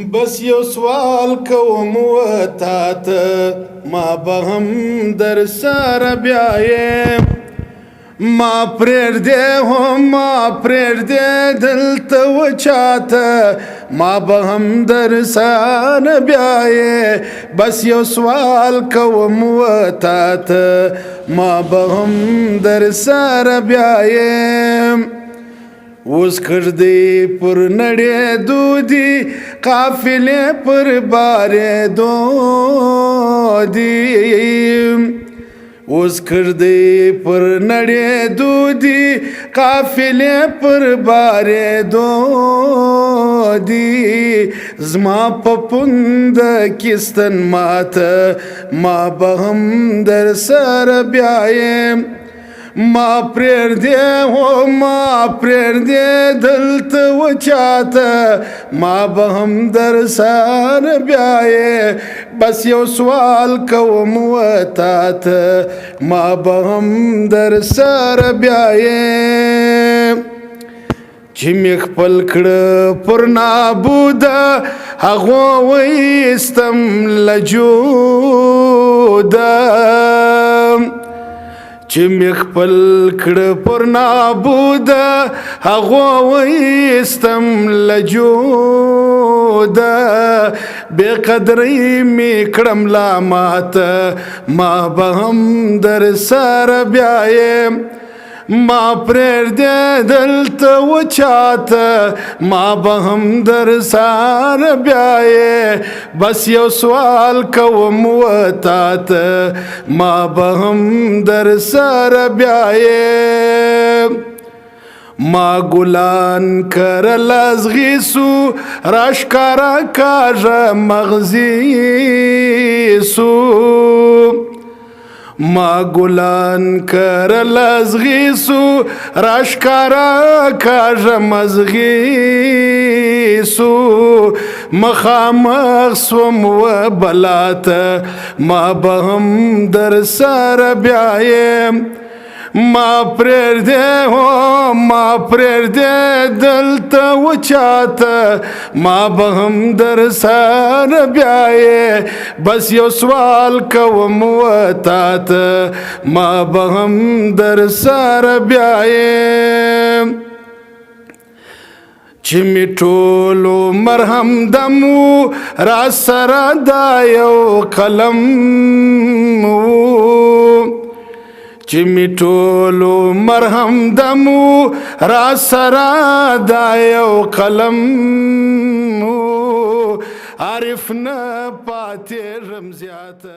بس یو سوال کوم وتا ته ما به هم در سره بیایم ما پرېږدې ما پرېږدې دلته وچاته ما به هم در سره بیایم بس یو سوال کوم وتا ته ما به هم در سره بیایم اوس کړدی پر نړېدو دي قافلې پر بارېدو دي اوس کړدی پر نړېدو دي قافلې پر بارېدو دي زما په پونده کې ستن ماته ما به هم در سره بیایم ما پرېږدې ما پرېږدې دلته وچاته ما به هم در سره بیایم بس یو سوال کوم وتا ته ما به هم در سره بیایم چې مې خپل کړه پر نابوده هغو وایستم له جوده چې مې خپل کړه پر نابوده هغو وایستم له جوده بې قدرۍ مې کړم لا ماته ما به هم در سره بیایم ما پرېږدې دلته وچاته ما به هم در سره بیایم بس یو سوال کوم وتا ته ما به هم در سره بیایم ما ګلان کرل از غیسو راښکاره کاږه مغزي سو ما ګلان کرل از غیسو راښکاره کاږه مغزي سو مخامخ سوم و بلاته ما به هم در سره بیایم ما پرېږدې ما پرېږدې دلته وچاته ما به هم در سره بیایم بس یو سوال کوم وتا ته ما به هم در سره بیایم چې مې ټول عمر همدم و را سره دا یو قلم و چې مې ټول عمر همدم و را سره دا یو قلم و عارف نه پاتې رم زیاته